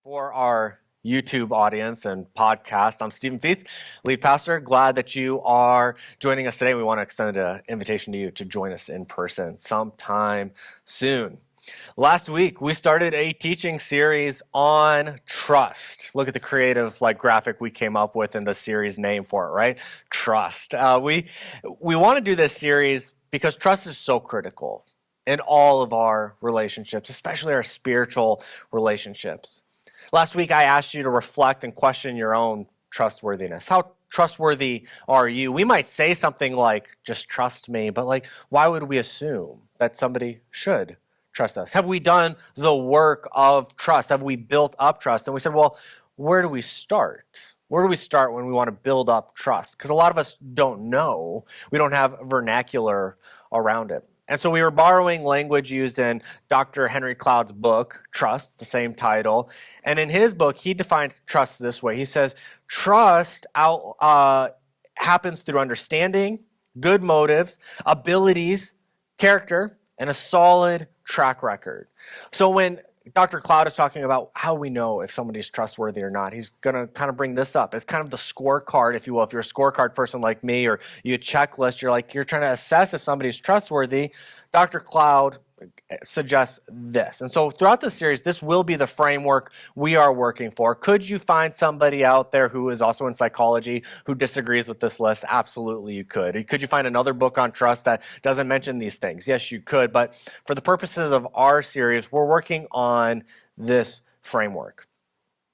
For our YouTube audience and podcast, I'm Stephen Feith, lead pastor. Glad that you are joining us today. We want to extend an invitation to you to join us in person sometime soon. Last week, we started a teaching series on trust. Look at the creative graphic we came up with and the series name for it, right? Trust. We want to do this series because trust is so critical in all of our relationships, especially our spiritual relationships. Last week, I asked you to reflect and question your own trustworthiness. How trustworthy are you? We might say something like, just trust me, but why would we assume that somebody should trust us? Have we done the work of trust? Have we built up trust? And we said, well, where do we start? Where do we start when we want to build up trust? Because a lot of us don't know. We don't have vernacular around it. And so we were borrowing language used in Dr. Henry Cloud's book, Trust, the same title. And in his book, he defines trust this way. He says, trust happens through understanding, good motives, abilities, character, and a solid track record. So when Dr. Cloud is talking about how we know if somebody's trustworthy or not, he's going to kind of bring this up. It's kind of the scorecard, if you will. If you're a scorecard person like me, or you checklist, you're trying to assess if somebody's trustworthy. Dr. Cloud suggests this. And so throughout this series, this will be the framework we are working for. Could you find somebody out there who is also in psychology who disagrees with this list? Absolutely, you could. Could you find another book on trust that doesn't mention these things? Yes, you could. But for the purposes of our series, we're working on this framework.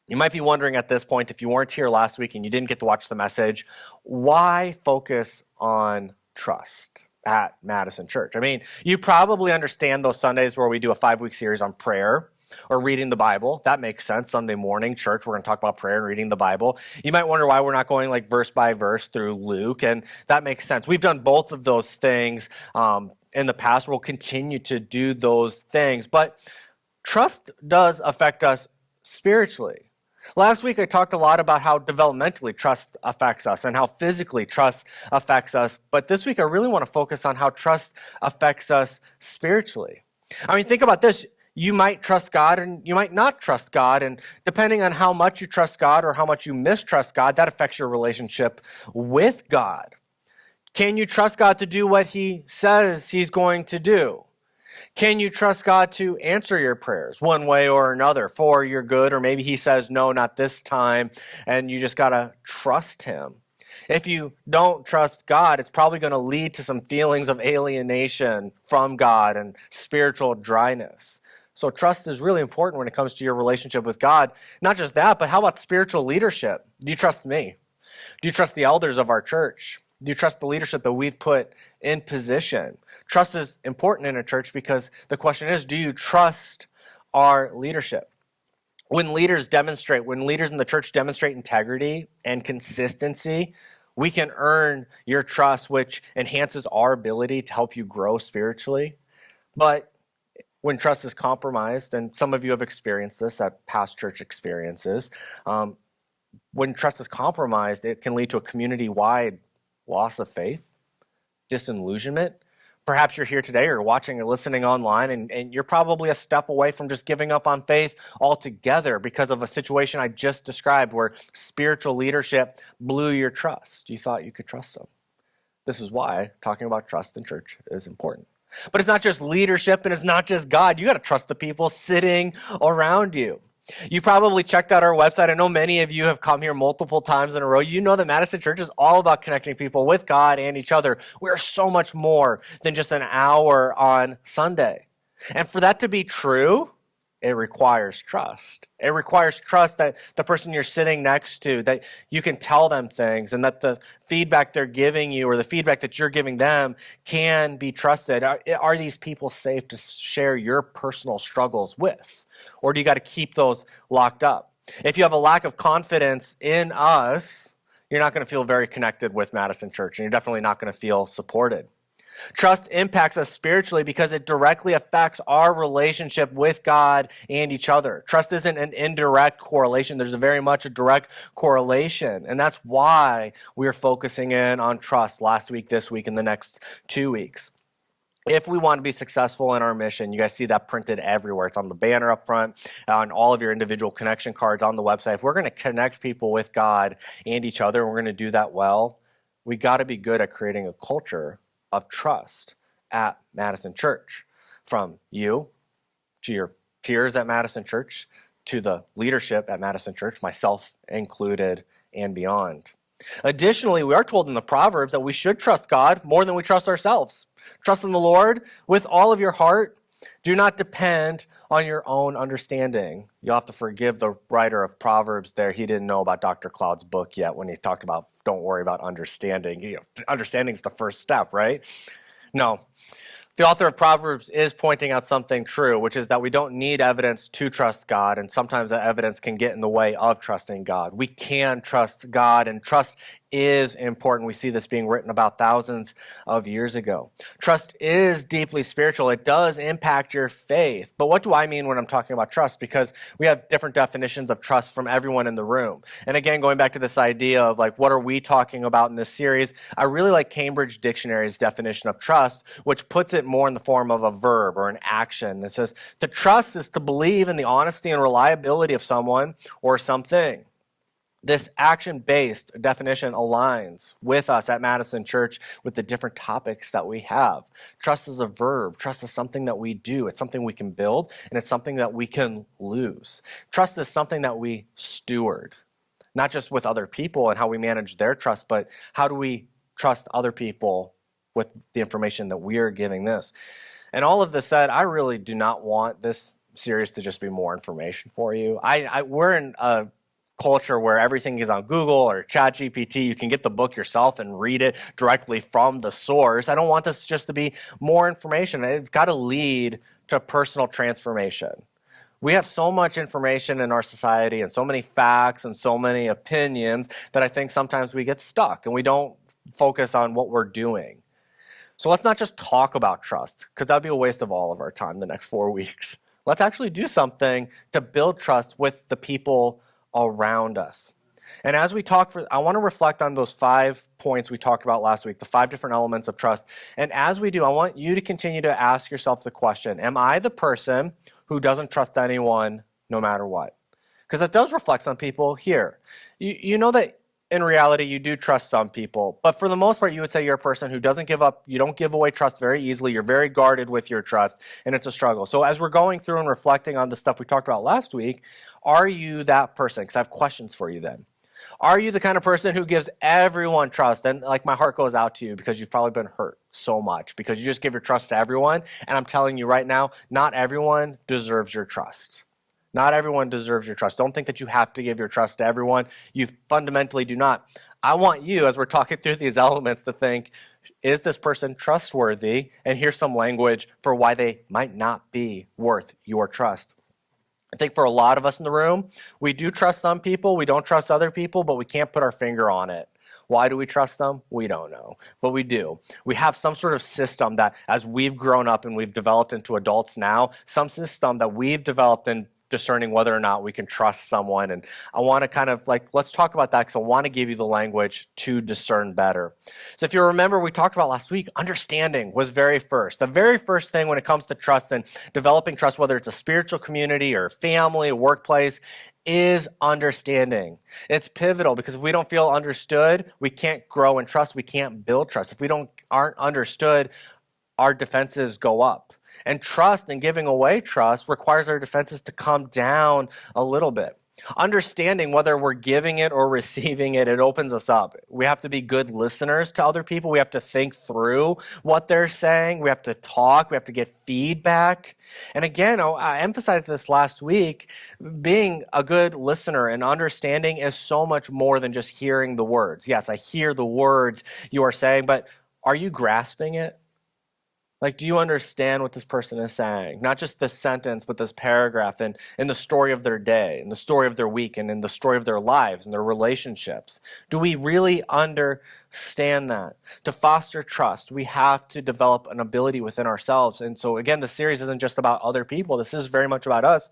You might be wondering at this point, if you weren't here last week and you didn't get to watch the message, why focus on trust at Madison Church? I mean, you probably understand those Sundays where we do a 5-week series on prayer or reading the Bible. That makes sense. Sunday morning, church, we're going to talk about prayer and reading the Bible. You might wonder why we're not going verse by verse through Luke, and that makes sense. We've done both of those things in the past. We'll continue to do those things, but trust does affect us spiritually. Last week, I talked a lot about how developmentally trust affects us and how physically trust affects us. But this week, I really want to focus on how trust affects us spiritually. I mean, think about this. You might trust God and you might not trust God. And depending on how much you trust God or how much you mistrust God, that affects your relationship with God. Can you trust God to do what He says He's going to do? Can you trust God to answer your prayers one way or another for your good? Or maybe He says, no, not this time, and you just got to trust Him. If you don't trust God, it's probably going to lead to some feelings of alienation from God and spiritual dryness. So trust is really important when it comes to your relationship with God. Not just that, but how about spiritual leadership? Do you trust me? Do you trust the elders of our church? Do you trust the leadership that we've put in position? Trust is important in a church because the question is, do you trust our leadership? When leaders in the church demonstrate integrity and consistency, we can earn your trust, which enhances our ability to help you grow spiritually. But when trust is compromised, and some of you have experienced this at past church experiences, when trust is compromised, it can lead to a community-wide loss of faith, disillusionment. Perhaps you're here today or watching or listening online, and you're probably a step away from just giving up on faith altogether because of a situation I just described where spiritual leadership blew your trust. You thought you could trust them. This is why talking about trust in church is important. But it's not just leadership and it's not just God. You got to trust the people sitting around you. You probably checked out our website. I know many of you have come here multiple times in a row. You know that Madison Church is all about connecting people with God and each other. We're so much more than just an hour on Sunday. And for that to be true, it requires trust. It requires trust that the person you're sitting next to, that you can tell them things and that the feedback they're giving you or the feedback that you're giving them can be trusted. Are these people safe to share your personal struggles with? Or do you got to keep those locked up? If you have a lack of confidence in us, you're not going to feel very connected with Madison Church, and you're definitely not going to feel supported. Trust impacts us spiritually because it directly affects our relationship with God and each other. Trust isn't an indirect correlation. There's very much a direct correlation. And that's why we're focusing in on trust last week, this week, and the next 2 weeks. If we want to be successful in our mission, you guys see that printed everywhere. It's on the banner up front, on all of your individual connection cards on the website. If we're going to connect people with God and each other, and we're going to do that well, we got to be good at creating a culture of trust at Madison Church. From you to your peers at Madison Church, to the leadership at Madison Church, myself included, and beyond. Additionally, we are told in the Proverbs that we should trust God more than we trust ourselves. Trust in the Lord with all of your heart. Do not depend on your own understanding. You'll have to forgive the writer of Proverbs there. He didn't know about Dr. Cloud's book yet when he talked about don't worry about understanding. Understanding is the first step, right? No. The author of Proverbs is pointing out something true, which is that we don't need evidence to trust God, and sometimes that evidence can get in the way of trusting God. We can trust God, and trust is important. We see this being written about thousands of years ago. Trust is deeply spiritual. It does impact your faith. But what do I mean when I'm talking about trust? Because we have different definitions of trust from everyone in the room. And again, going back to this idea of like, what are we talking about in this series? I really like Cambridge Dictionary's definition of trust, which puts it more in the form of a verb or an action. It says, to trust is to believe in the honesty and reliability of someone or something. This action-based definition aligns with us at Madison Church with the different topics that we have. Trust is a verb. Trust is something that we do. It's something we can build, and it's something that we can lose. Trust is something that we steward, not just with other people and how we manage their trust, but how do we trust other people with the information that we are giving this. And all of this said, I really do not want this series to just be more information for you. We're in a culture where everything is on Google or ChatGPT. You can get the book yourself and read it directly from the source. I don't want this just to be more information. It's got to lead to personal transformation. We have so much information in our society and so many facts and so many opinions that I think sometimes we get stuck and we don't focus on what we're doing. So let's not just talk about trust, because that'd be a waste of all of our time the next 4 weeks. Let's actually do something to build trust with the people around us. And as we talk, I want to reflect on those 5 points we talked about last week, the 5 different elements of trust. And as we do, I want you to continue to ask yourself the question, am I the person who doesn't trust anyone no matter what? Because it does reflect on people here. You know that in reality, you do trust some people, but for the most part, you would say you're a person who doesn't give up, you don't give away trust very easily, you're very guarded with your trust, and it's a struggle. So as we're going through and reflecting on the stuff we talked about last week, are you that person? Because I have questions for you then. Are you the kind of person who gives everyone trust? And like my heart goes out to you because you've probably been hurt so much because you just give your trust to everyone, and I'm telling you right now, not everyone deserves your trust. Not everyone deserves your trust. Don't think that you have to give your trust to everyone. You fundamentally do not. I want you, as we're talking through these elements, to think, is this person trustworthy? And here's some language for why they might not be worth your trust. I think for a lot of us in the room, we do trust some people, we don't trust other people, but we can't put our finger on it. Why do we trust them? We don't know, but we do. We have some sort of system that as we've grown up and we've developed into adults now, some system that we've developed in discerning whether or not we can trust someone. And I want to kind of let's talk about that because I want to give you the language to discern better. So if you remember, we talked about last week, understanding was very first. The very first thing when it comes to trust and developing trust, whether it's a spiritual community or family, or workplace, is understanding. It's pivotal because if we don't feel understood, we can't grow in trust. We can't build trust. If we aren't understood, our defenses go up. And trust and giving away trust requires our defenses to come down a little bit. Understanding whether we're giving it or receiving it, it opens us up. We have to be good listeners to other people. We have to think through what they're saying. We have to talk. We have to get feedback. And again, I emphasized this last week, being a good listener and understanding is so much more than just hearing the words. Yes, I hear the words you are saying, but are you grasping it? Do you understand what this person is saying? Not just this sentence, but this paragraph and in the story of their day, in the story of their week, and in the story of their lives and their relationships. Do we really understand that? To foster trust, we have to develop an ability within ourselves. And so again, the series isn't just about other people. This is very much about us.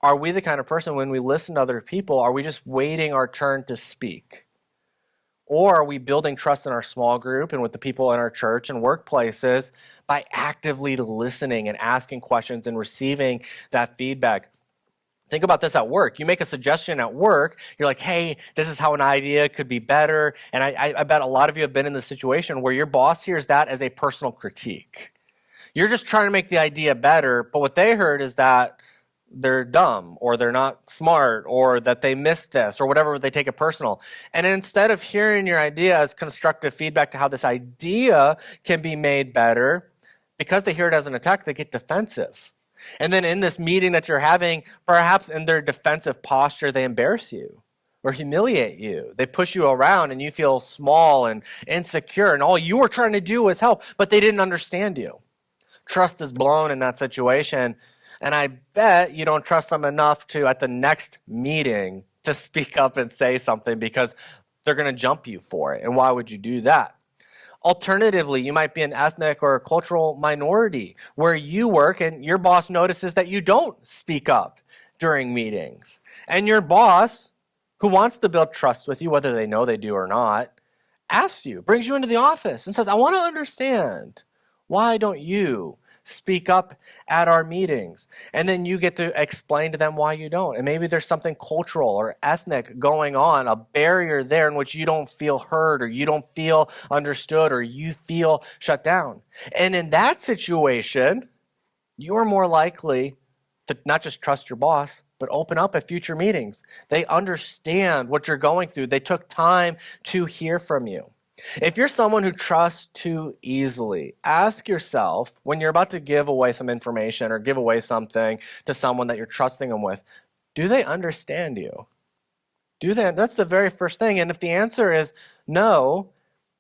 Are we the kind of person when we listen to other people, are we just waiting our turn to speak? Or are we building trust in our small group and with the people in our church and workplaces by actively listening and asking questions and receiving that feedback? Think about this at work. You make a suggestion at work. You're like, hey, this is how an idea could be better. And I bet a lot of you have been in the situation where your boss hears that as a personal critique. You're just trying to make the idea better, but what they heard is that they're dumb or they're not smart or that they missed this or whatever, they take it personal. And instead of hearing your idea as constructive feedback to how this idea can be made better, because they hear it as an attack, they get defensive. And then in this meeting that you're having, perhaps in their defensive posture, they embarrass you or humiliate you. They push you around and you feel small and insecure, and all you were trying to do was help, but they didn't understand you. Trust is blown in that situation, and I bet you don't trust them enough to, at the next meeting, to speak up and say something because they're going to jump you for it. And why would you do that? Alternatively, you might be an ethnic or a cultural minority where you work and your boss notices that you don't speak up during meetings. And your boss, who wants to build trust with you, whether they know they do or not, asks you, brings you into the office and says, I want to understand, why don't you speak up at our meetings? And then you get to explain to them why you don't. And maybe there's something cultural or ethnic going on, a barrier there in which you don't feel heard or you don't feel understood or you feel shut down. And in that situation, you're more likely to not just trust your boss, but open up at future meetings. They understand what you're going through. They took time to hear from you. If you're someone who trusts too easily, ask yourself when you're about to give away some information or give away something to someone that you're trusting them with, do they understand you? Do they? That's the very first thing. And if the answer is no,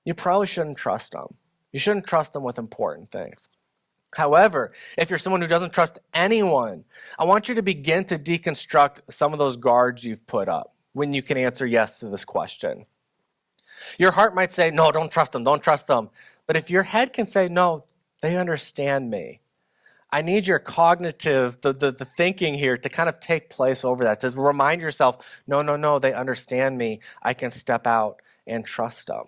you probably shouldn't trust them. You shouldn't trust them with important things. However, if you're someone who doesn't trust anyone, I want you to begin to deconstruct some of those guards you've put up when you can answer yes to this question. Your heart might say, no, don't trust them, don't trust them. But if your head can say, no, they understand me, I need your cognitive, the thinking here to kind of take place over that, to remind yourself, no, they understand me. I can step out and trust them.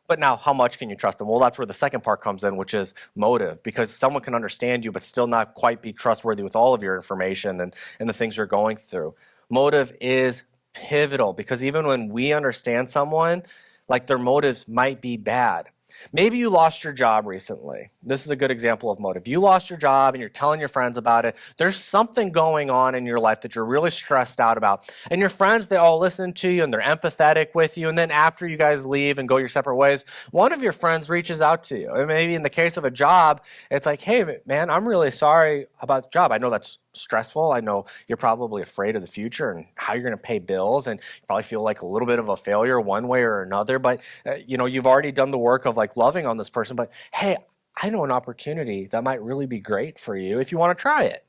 But now, how much can you trust them? Well, that's where the second part comes in, which is motive, because someone can understand you but still not quite be trustworthy with all of your information and the things you're going through. Motive is pivotal because even when we understand someone, like their motives might be bad. Maybe you lost your job recently. This is a good example of motive. You lost your job and you're telling your friends about it. There's something going on in your life that you're really stressed out about. And your friends, they all listen to you and they're empathetic with you. And then after you guys leave and go your separate ways, one of your friends reaches out to you. And maybe in the case of a job, it's like, hey, man, I'm really sorry about the job. I know that's stressful. I know you're probably afraid of the future and how you're going to pay bills, and you probably feel like a little bit of a failure one way or another, but you've already done the work of like loving on this person, but hey, I know an opportunity that might really be great for you if you want to try it.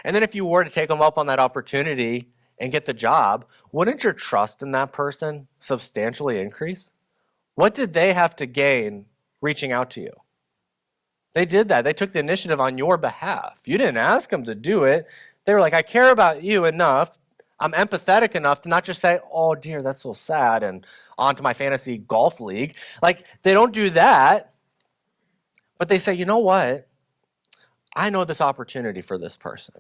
And then if you were to take them up on that opportunity and get the job, wouldn't your trust in that person substantially increase? What did they have to gain reaching out to you? They did that. They took the initiative on your behalf. You didn't ask them to do it. They were like, I care about you enough. I'm empathetic enough to not just say, oh, dear, that's so sad, and on to my fantasy golf league. Like, they don't do that. But they say, you know what? I know this opportunity for this person.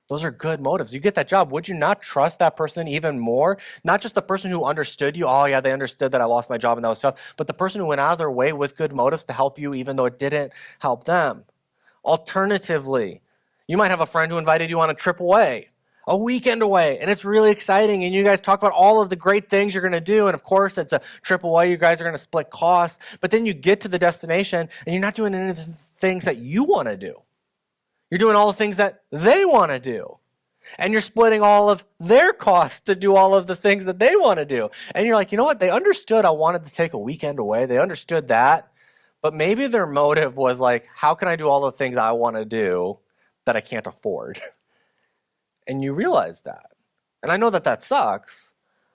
Those are good motives. You get that job. Would you not trust that person even more? Not just the person who understood you. Oh, yeah, they understood that I lost my job and that was tough. But the person who went out of their way with good motives to help you even though it didn't help them. Alternatively, you might have a friend who invited you on a trip away, a weekend away, and it's really exciting. And you guys talk about all of the great things you're going to do. And of course, it's a trip away. You guys are going to split costs. But then you get to the destination and you're not doing any of the things that you want to do. You're doing all the things that they want to do. And you're splitting all of their costs to do all of the things that they want to do. And you're like, you know what? They understood I wanted to take a weekend away. They understood that. But maybe their motive was like, how can I do all the things I want to do that I can't afford? And you realize that. And I know that that sucks.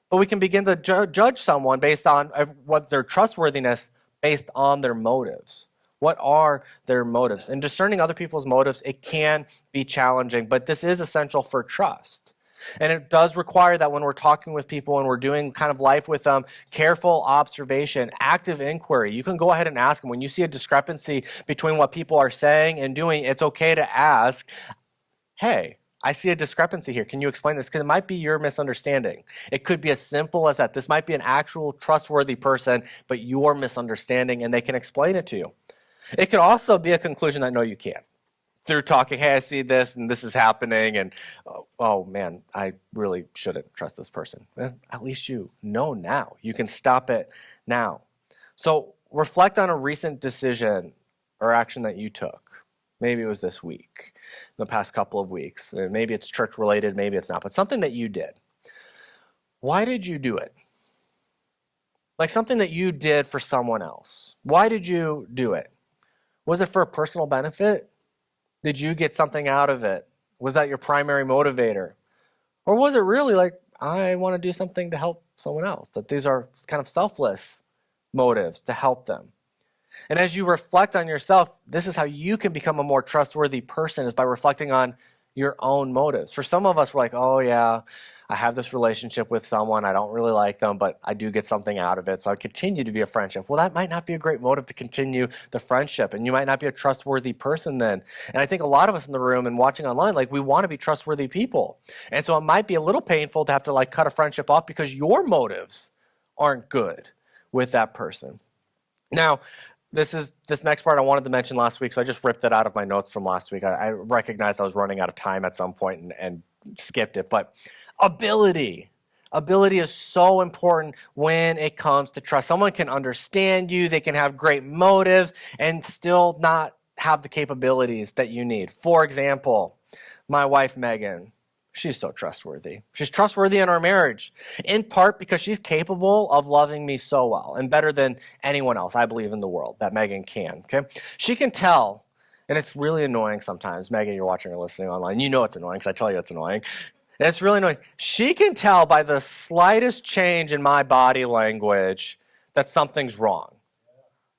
But we can begin to judge someone based on what their trustworthiness based on their motives. What are their motives? And discerning other people's motives, it can be challenging, but this is essential for trust. And it does require that when we're talking with people and we're doing kind of life with them, careful observation, active inquiry. You can go ahead and ask them. When you see a discrepancy between what people are saying and doing, it's okay to ask, hey, I see a discrepancy here. Can you explain this? Because it might be your misunderstanding. It could be as simple as that. This might be an actual trustworthy person, but your misunderstanding, and they can explain it to you. It could also be a conclusion that no, you can't. Through talking, hey, I see this and this is happening, and oh man, I really shouldn't trust this person. Well, at least you know now. You can stop it now. So reflect on a recent decision or action that you took. Maybe it was this week, the past couple of weeks. Maybe it's church related, maybe it's not, but something that you did. Why did you do it? Like something that you did for someone else. Why did you do it? Was it for a personal benefit? Did you get something out of it? Was that your primary motivator? Or was it really like, I want to do something to help someone else? That these are kind of selfless motives to help them. And as you reflect on yourself, this is how you can become a more trustworthy person, is by reflecting on your own motives. For some of us, we're like, oh yeah, I have this relationship with someone, I don't really like them, but I do get something out of it, so I continue to be a friendship. Well, that might not be a great motive to continue the friendship, and you might not be a trustworthy person then. And I think a lot of us in the room and watching online, like, we want to be trustworthy people. And so it might be a little painful to have to like cut a friendship off because your motives aren't good with that person. Now, this next part I wanted to mention last week, so I just ripped it out of my notes from last week. I recognized I was running out of time at some point and skipped it. But ability. Ability is so important when it comes to trust. Someone can understand you, they can have great motives, and still not have the capabilities that you need. For example, my wife, Megan. She's so trustworthy. She's trustworthy in our marriage, in part because she's capable of loving me so well and better than anyone else, I believe, in the world, that Megan can, okay? She can tell, and it's really annoying sometimes. Megan, you're watching or listening online. You know it's annoying because I tell you it's annoying. And it's really annoying. She can tell by the slightest change in my body language that something's wrong.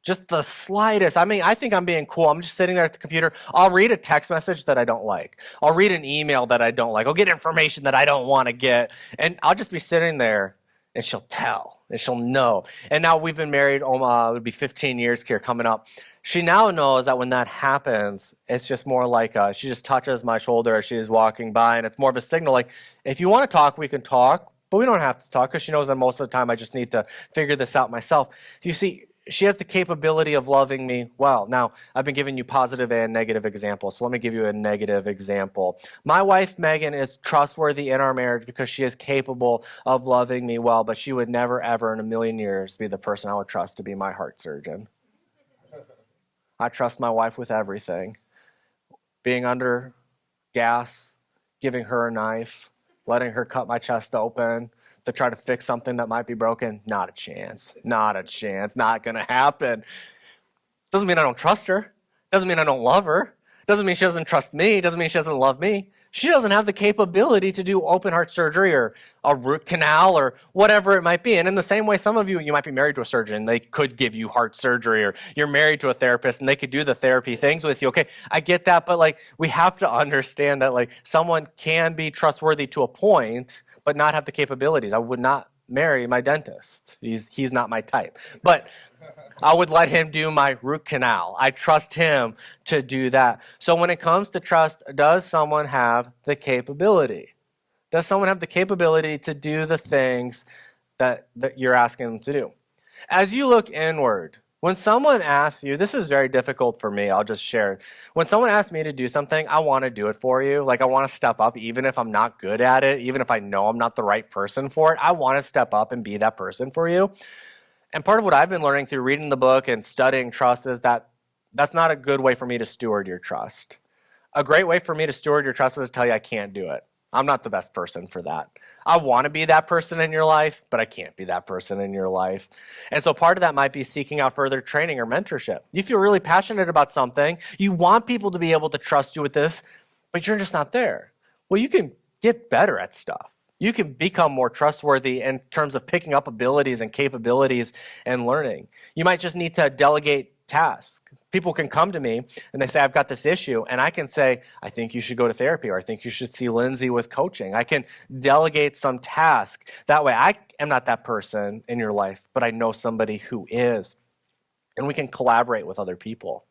Just the slightest. I mean, I think I'm being cool. I'm just sitting there at the computer. I'll read a text message that I don't like. I'll read an email that I don't like. I'll get information that I don't want to get. And I'll just be sitting there, and she'll tell, and she'll know. And now we've been married, it would be 15 years here coming up. She now knows that when that happens, it's just more like she just touches my shoulder as she's walking by, and it's more of a signal like, if you want to talk, we can talk, but we don't have to talk, because she knows that most of the time I just need to figure this out myself. You see, she has the capability of loving me well. Now, I've been giving you positive and negative examples, so let me give you a negative example. My wife, Megan, is trustworthy in our marriage because she is capable of loving me well, but she would never, ever in a million years be the person I would trust to be my heart surgeon. I trust my wife with everything. Being under gas, giving her a knife, letting her cut my chest open, to try to fix something that might be broken? Not a chance. Not a chance. Not going to happen. Doesn't mean I don't trust her. Doesn't mean I don't love her. Doesn't mean she doesn't trust me. Doesn't mean she doesn't love me. She doesn't have the capability to do open heart surgery or a root canal or whatever it might be. And in the same way, some of you might be married to a surgeon. They could give you heart surgery, or you're married to a therapist and they could do the therapy things with you. Okay, I get that. But like, we have to understand that like someone can be trustworthy to a point, but not have the capabilities. I would not marry my dentist. He's not my type. But I would let him do my root canal. I trust him to do that. So when it comes to trust, does someone have the capability? Does someone have the capability to do the things that you're asking them to do? As you look inward, when someone asks you, this is very difficult for me, I'll just share. When someone asks me to do something, I want to do it for you. Like, I want to step up, even if I'm not good at it, even if I know I'm not the right person for it. I want to step up and be that person for you. And part of what I've been learning through reading the book and studying trust is that that's not a good way for me to steward your trust. A great way for me to steward your trust is to tell you I can't do it. I'm not the best person for that. I want to be that person in your life, but I can't be that person in your life. And so part of that might be seeking out further training or mentorship. You feel really passionate about something. You want people to be able to trust you with this, but you're just not there. Well, you can get better at stuff. You can become more trustworthy in terms of picking up abilities and capabilities and learning. You might just need to delegate tasks People can come to me and they say, I've got this issue. And I can say, I think you should go to therapy, or I think you should see Lindsay with coaching. I can delegate some task. That way, I am not that person in your life, but I know somebody who is. And we can collaborate with other people.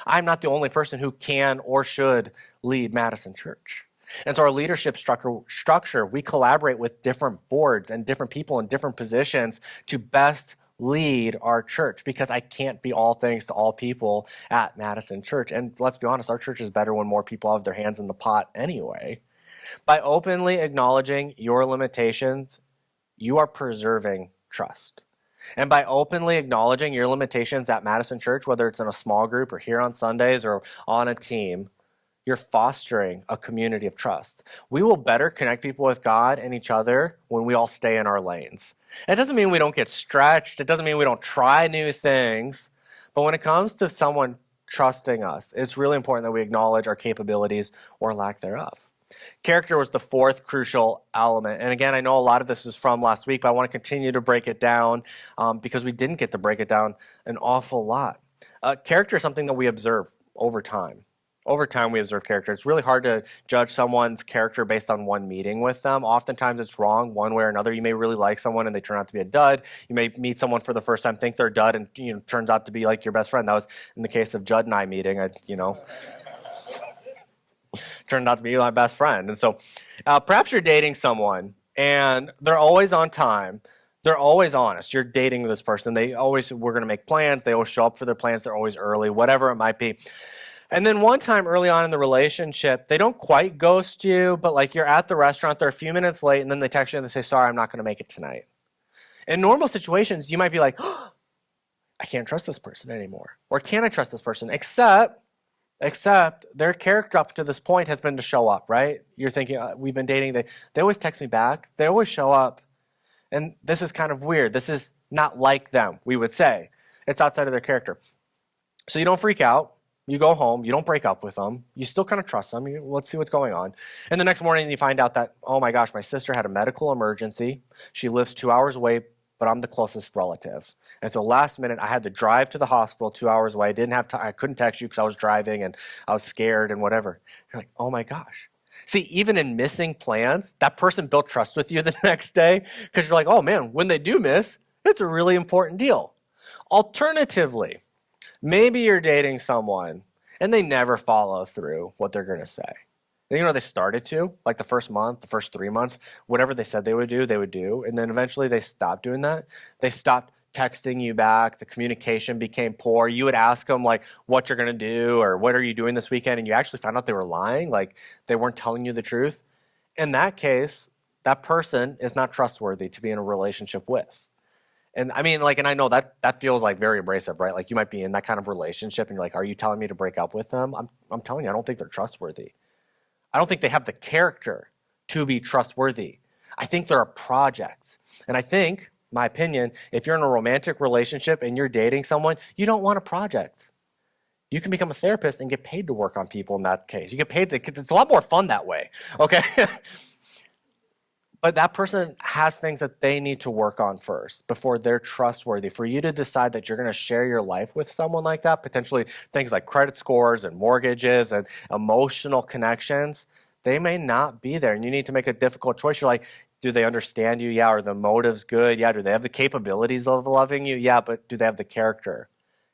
I'm not the only person who can or should lead Madison Church. And so our leadership structure, we collaborate with different boards and different people in different positions to best lead our church, because I can't be all things to all people at Madison Church. And let's be honest, our church is better when more people have their hands in the pot anyway. By openly acknowledging your limitations, you are preserving trust. And by openly acknowledging your limitations at Madison Church, whether it's in a small group or here on Sundays or on a team, you're fostering a community of trust. We will better connect people with God and each other when we all stay in our lanes. It doesn't mean we don't get stretched. It doesn't mean we don't try new things. But when it comes to someone trusting us, it's really important that we acknowledge our capabilities or lack thereof. Character was the fourth crucial element. And again, I know a lot of this is from last week, but I want to continue to break it down because we didn't get to break it down an awful lot. Character is something that we observe over time. Over time, we observe character. It's really hard to judge someone's character based on one meeting with them. Oftentimes, it's wrong one way or another. You may really like someone and they turn out to be a dud. You may meet someone for the first time, think they're a dud, and turns out to be like your best friend. That was in the case of Judd and I meeting. Turned out to be my best friend. And so perhaps you're dating someone and they're always on time. They're always honest. You're dating this person. We're going to make plans. They always show up for their plans. They're always early, whatever it might be. And then one time early on in the relationship, they don't quite ghost you, but like you're at the restaurant, they're a few minutes late, and then they text you and they say, sorry, I'm not going to make it tonight. In normal situations, you might be like, oh, I can't trust this person anymore. Or can I trust this person? Except their character up to this point has been to show up, right? You're thinking, we've been dating. They always text me back. They always show up. And this is kind of weird. This is not like them, we would say. It's outside of their character. So you don't freak out. You go home. You don't break up with them. You still kind of trust them. Let's see what's going on. And the next morning you find out that, oh my gosh, my sister had a medical emergency. She lives 2 hours away, but I'm the closest relative. And so last minute, I had to drive to the hospital 2 hours away. I didn't have time. I couldn't text you because I was driving and I was scared and whatever. You're like, oh my gosh. See, even in missing plans, that person built trust with you the next day because you're like, oh man, when they do miss, it's a really important deal. Alternatively, maybe you're dating someone and they never follow through what they're going to say. They started to, like the first month, the first 3 months, whatever they said they would do. And then eventually they stopped doing that. They stopped texting you back. The communication became poor. You would ask them like what you're going to do or what are you doing this weekend? And you actually found out they were lying, like they weren't telling you the truth. In that case, that person is not trustworthy to be in a relationship with. And I mean, and I know that feels like very abrasive, right? Like you might be in that kind of relationship and you're like, are you telling me to break up with them? I'm telling you, I don't think they're trustworthy. I don't think they have the character to be trustworthy. I think they're a project. And I think, my opinion, if you're in a romantic relationship and you're dating someone, you don't want a project. You can become a therapist and get paid to work on people in that case. You get paid it's a lot more fun that way, okay? But that person has things that they need to work on first before they're trustworthy. For you to decide that you're going to share your life with someone like that, potentially things like credit scores and mortgages and emotional connections, they may not be there. And you need to make a difficult choice. You're like, do they understand you? Yeah. Are the motives good? Yeah. Do they have the capabilities of loving you? Yeah. But do they have the character?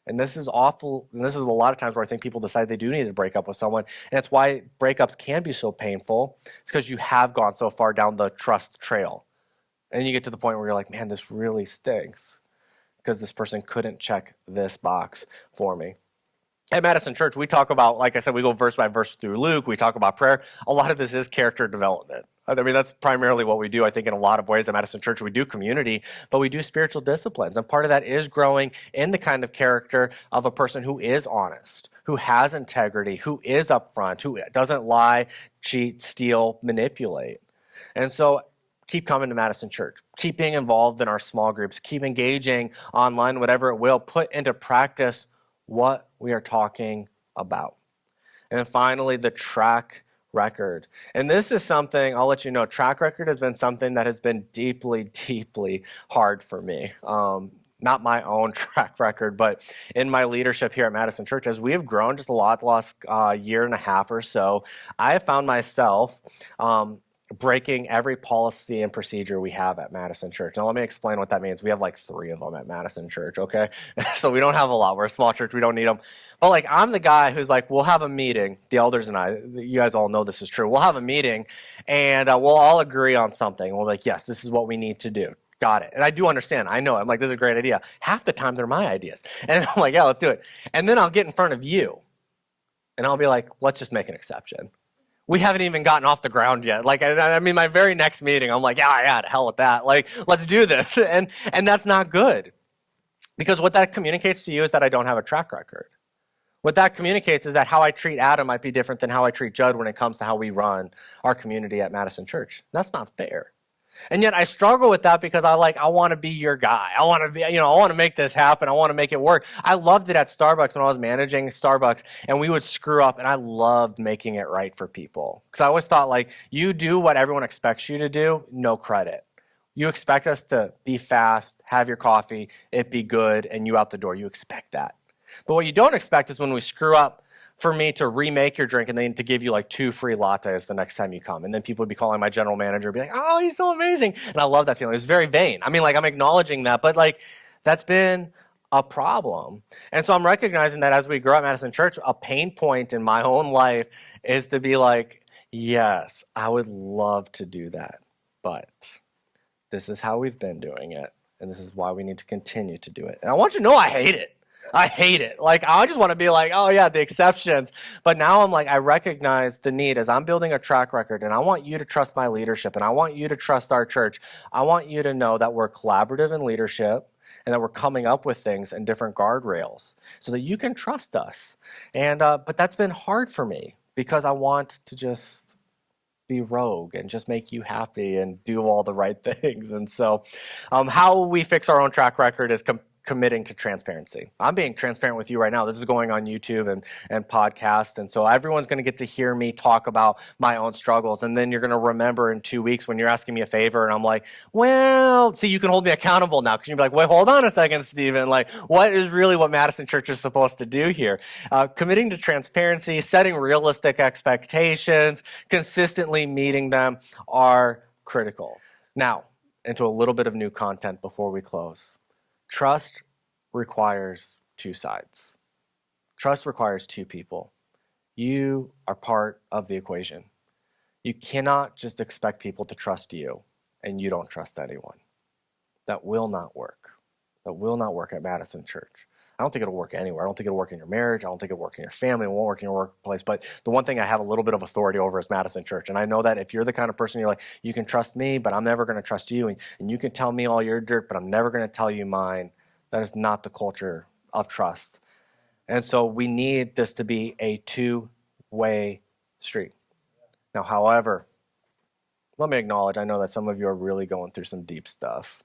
And this is awful. And this is a lot of times where I think people decide they do need to break up with someone. And it's why breakups can be so painful. It's because you have gone so far down the trust trail. And you get to the point where you're like, man, this really stinks because this person couldn't check this box for me. At Madison Church, we talk about, like I said, we go verse by verse through Luke. We talk about prayer. A lot of this is character development. I mean, that's primarily what we do, I think, in a lot of ways at Madison Church. We do community, but we do spiritual disciplines. And part of that is growing in the kind of character of a person who is honest, who has integrity, who is upfront, who doesn't lie, cheat, steal, manipulate. And so keep coming to Madison Church. Keep being involved in our small groups. Keep engaging online, whatever it will. Put into practice what we are talking about. And then finally, the track record. And this is something, I'll let you know, track record has been something that has been deeply, deeply hard for me. not my own track record, but in my leadership here at Madison Church, as we have grown just a lot the last year and a half or so, I have found myself breaking every policy and procedure we have at Madison Church. Now, let me explain what that means. We have like 3 of them at Madison Church, okay? So we don't have a lot. We're a small church. We don't need them. But like, I'm the guy who's like, we'll have a meeting, the elders and I, you guys all know this is true. We'll have a meeting and we'll all agree on something. We'll be like, yes, this is what we need to do. Got it. And I do understand. I know. I'm like, this is a great idea. Half the time, they're my ideas. And I'm like, yeah, let's do it. And then I'll get in front of you and I'll be like, let's just make an exception. We haven't even gotten off the ground yet. Like, I mean, my very next meeting, I'm like, yeah, to hell with that. Like, let's do this. And that's not good. Because what that communicates to you is that I don't have a track record. What that communicates is that how I treat Adam might be different than how I treat Judd when it comes to how we run our community at Madison Church. That's not fair. And yet I struggle with that because I want to be your guy. I want to be, I want to make this happen. I want to make it work. I loved it at Starbucks when I was managing Starbucks and we would screw up and I loved making it right for people. Because I always thought like, you do what everyone expects you to do, no credit. You expect us to be fast, have your coffee, it be good, and you out the door. You expect that. But what you don't expect is when we screw up, for me to remake your drink and then to give you like 2 free lattes the next time you come. And then people would be calling my general manager and be like, oh, he's so amazing. And I love that feeling. It was very vain. I mean, like I'm acknowledging that, but like that's been a problem. And so I'm recognizing that as we grow at Madison Church, a pain point in my own life is to be like, yes, I would love to do that, but this is how we've been doing it. And this is why we need to continue to do it. And I want you to know I hate it. I hate it. Like, I just want to be like, oh yeah, the exceptions. But now I'm like, I recognize the need as I'm building a track record and I want you to trust my leadership and I want you to trust our church. I want you to know that we're collaborative in leadership and that we're coming up with things and different guardrails so that you can trust us. And, but that's been hard for me because I want to just be rogue and just make you happy and do all the right things. And so how we fix our own track record is committing to transparency. I'm being transparent with you right now. This is going on YouTube and podcast. And so everyone's going to get to hear me talk about my own struggles. And then you're going to remember in 2 weeks when you're asking me a favor and I'm like, well, see, you can hold me accountable now because you'll be like, wait, hold on a second, Stephen. Like, what is really what Madison Church is supposed to do here? Committing to transparency, setting realistic expectations, consistently meeting them are critical. Now, into a little bit of new content before we close. Trust requires 2 sides. Trust requires 2 people. You are part of the equation. You cannot just expect people to trust you and you don't trust anyone. That will not work. That will not work at Madison Church. I don't think it'll work anywhere. I don't think it'll work in your marriage. I don't think it'll work in your family. It won't work in your workplace. But the one thing I have a little bit of authority over is Madison Church. And I know that if you're the kind of person you're like, you can trust me, but I'm never going to trust you. And you can tell me all your dirt, but I'm never going to tell you mine. That is not the culture of trust. And so we need this to be a 2-way street. Now, however, let me acknowledge, I know that some of you are really going through some deep stuff.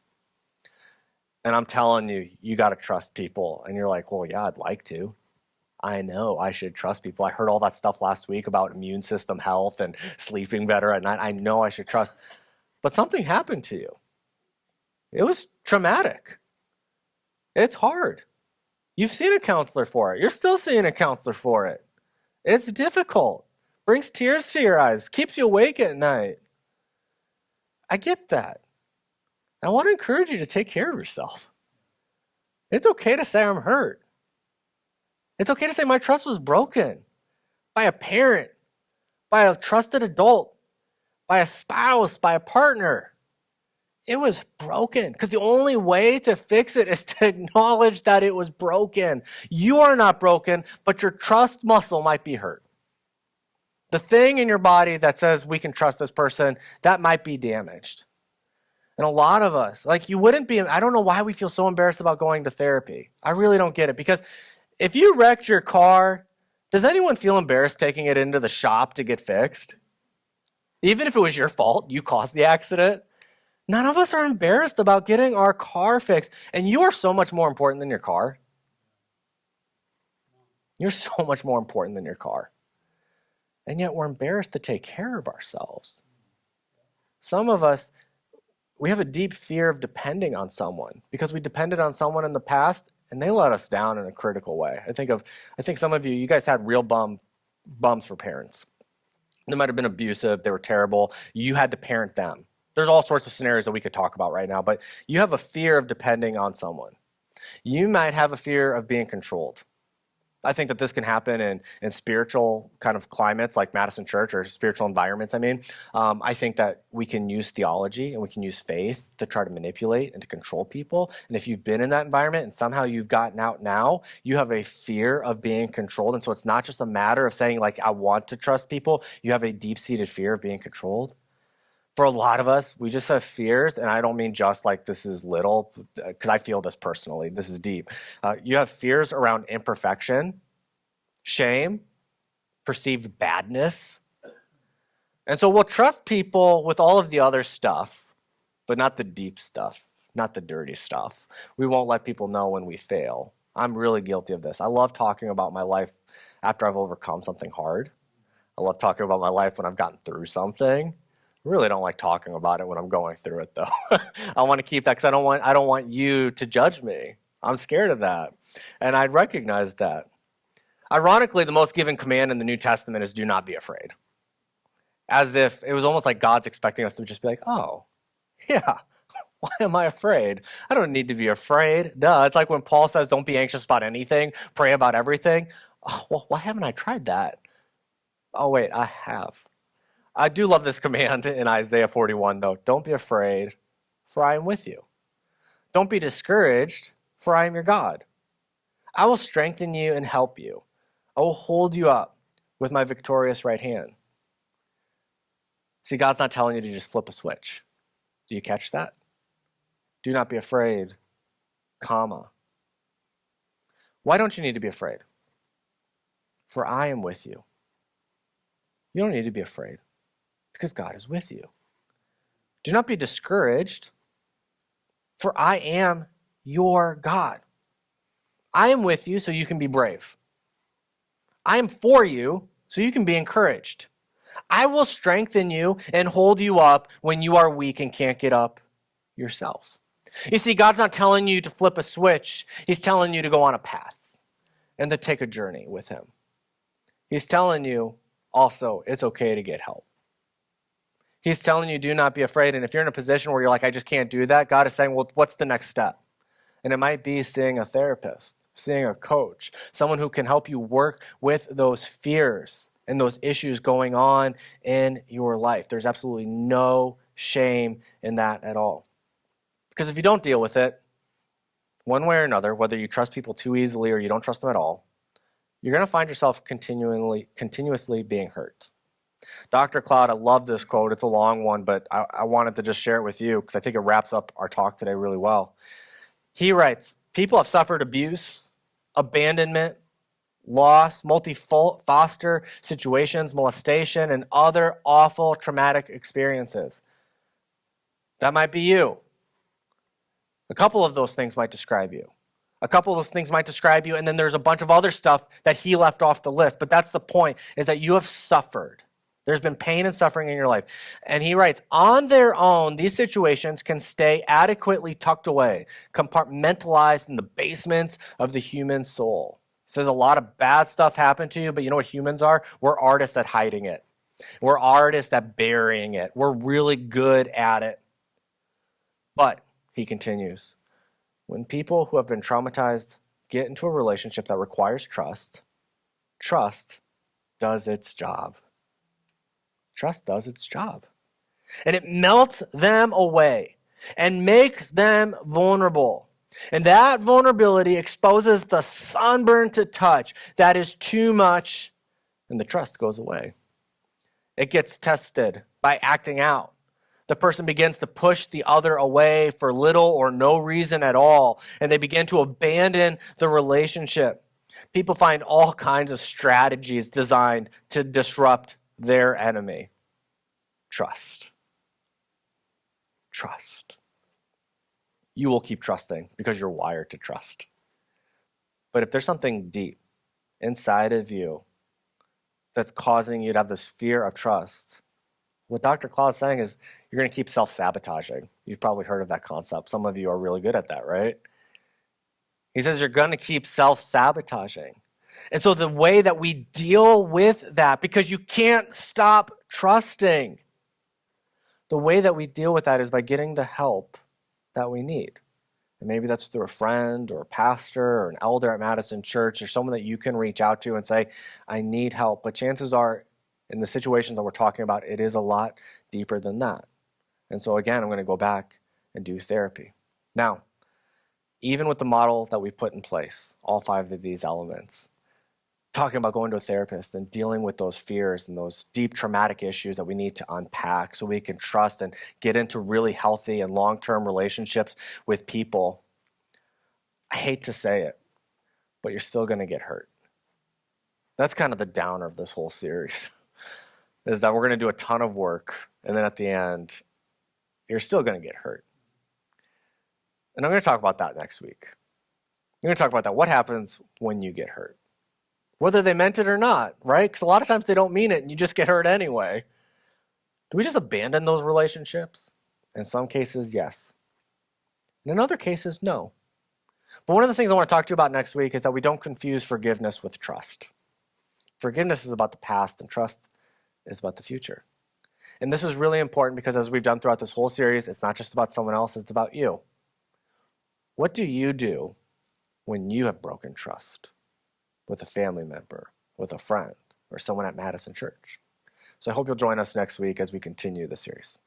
And I'm telling you, you got to trust people. And you're like, well, yeah, I'd like to. I know I should trust people. I heard all that stuff last week about immune system health and sleeping better at night. I know I should trust. But something happened to you. It was traumatic. It's hard. You've seen a counselor for it. You're still seeing a counselor for it. It's difficult. Brings tears to your eyes. Keeps you awake at night. I get that. I want to encourage you to take care of yourself. It's okay to say I'm hurt. It's okay to say my trust was broken by a parent, by a trusted adult, by a spouse, by a partner. It was broken because the only way to fix it is to acknowledge that it was broken. You are not broken, but your trust muscle might be hurt. The thing in your body that says we can trust this person, that might be damaged. And a lot of us, like you wouldn't be, I don't know why we feel so embarrassed about going to therapy. I really don't get it. Because if you wrecked your car, does anyone feel embarrassed taking it into the shop to get fixed? Even if it was your fault, you caused the accident. None of us are embarrassed about getting our car fixed. And you are so much more important than your car. You're so much more important than your car. And yet we're embarrassed to take care of ourselves. Some of us, We have a deep fear of depending on someone because we depended on someone in the past and they let us down in a critical way. I think some of you guys had real bums for parents. They might have been abusive, they were terrible. You had to parent them. There's all sorts of scenarios that we could talk about right now, but you have a fear of depending on someone. You might have a fear of being controlled. I think that this can happen in spiritual kind of climates like Madison Church or spiritual environments. I think that we can use theology and we can use faith to try to manipulate and to control people. And if you've been in that environment and somehow you've gotten out now, you have a fear of being controlled. And so it's not just a matter of saying like, I want to trust people. You have a deep-seated fear of being controlled. For a lot of us, we just have fears, and I don't mean just like this is little, because I feel this personally. This is deep. You have fears around imperfection, shame, perceived badness. And so we'll trust people with all of the other stuff, but not the deep stuff, not the dirty stuff. We won't let people know when we fail. I'm really guilty of this. I love talking about my life after I've overcome something hard. I love talking about my life when I've gotten through something. I really don't like talking about it when I'm going through it, though. I want to keep that because I don't want you to judge me. I'm scared of that, and I recognize that. Ironically, the most given command in the New Testament is do not be afraid. As if it was almost like God's expecting us to just be like, oh, yeah, why am I afraid? I don't need to be afraid. Duh. It's like when Paul says don't be anxious about anything, pray about everything. Oh, well, why haven't I tried that? Oh, wait, I have. I do love this command in Isaiah 41, though. Don't be afraid, for I am with you. Don't be discouraged, for I am your God. I will strengthen you and help you. I will hold you up with my victorious right hand. See, God's not telling you to just flip a switch. Do you catch that? Do not be afraid, comma. Why don't you need to be afraid? For I am with you. You don't need to be afraid because God is with you. Do not be discouraged, for I am your God. I am with you so you can be brave. I am for you so you can be encouraged. I will strengthen you and hold you up when you are weak and can't get up yourself. You see, God's not telling you to flip a switch. He's telling you to go on a path and to take a journey with him. He's telling you also it's okay to get help. He's telling you do not be afraid. And if you're in a position where you're like, I just can't do that, God is saying, well, what's the next step? And it might be seeing a therapist, seeing a coach, someone who can help you work with those fears and those issues going on in your life. There's absolutely no shame in that at all. Because if you don't deal with it, one way or another, whether you trust people too easily or you don't trust them at all, you're going to find yourself continuously being hurt. Dr. Cloud, I love this quote. It's a long one, but I wanted to just share it with you because I think it wraps up our talk today really well. He writes, people have suffered abuse, abandonment, loss, multi-foster situations, molestation, and other awful traumatic experiences. That might be you. A couple of those things might describe you. A couple of those things might describe you, and then there's a bunch of other stuff that he left off the list. But that's the point, is that you have suffered. There's been pain and suffering in your life. And he writes, on their own, these situations can stay adequately tucked away, compartmentalized in the basements of the human soul. He says a lot of bad stuff happened to you, but you know what humans are? We're artists at hiding it. We're artists at burying it. We're really good at it. But, he continues, when people who have been traumatized get into a relationship that requires trust, trust does its job. Trust does its job. And it melts them away and makes them vulnerable. And that vulnerability exposes the sunburn to touch that is too much, and the trust goes away. It gets tested by acting out. The person begins to push the other away for little or no reason at all, and they begin to abandon the relationship. People find all kinds of strategies designed to disrupt their enemy. Trust. Trust. You will keep trusting because you're wired to trust. But if there's something deep inside of you that's causing you to have this fear of trust, what Dr. Claude's saying is you're going to keep self-sabotaging. You've probably heard of that concept. Some of you are really good at that, right? He says you're going to keep self-sabotaging. And so the way that we deal with that, because you can't stop trusting, the way that we deal with that is by getting the help that we need. And maybe that's through a friend or a pastor or an elder at Madison Church or someone that you can reach out to and say, I need help. But chances are, in the situations that we're talking about, it is a lot deeper than that. And so again, I'm going to go back and do therapy. Now, even with the model that we put in place, all 5 of these elements, talking about going to a therapist and dealing with those fears and those deep traumatic issues that we need to unpack so we can trust and get into really healthy and long-term relationships with people. I hate to say it, but you're still going to get hurt. That's kind of the downer of this whole series, is that we're going to do a ton of work, and then at the end, you're still going to get hurt. And I'm going to talk about that next week. I'm going to talk about that. What happens when you get hurt? Whether they meant it or not, right? Because a lot of times they don't mean it and you just get hurt anyway. Do we just abandon those relationships? In some cases, yes. And in other cases, no. But one of the things I want to talk to you about next week is that we don't confuse forgiveness with trust. Forgiveness is about the past and trust is about the future. And this is really important because as we've done throughout this whole series, it's not just about someone else, it's about you. What do you do when you have broken trust with a family member, with a friend, or someone at Madison Church? So I hope you'll join us next week as we continue the series.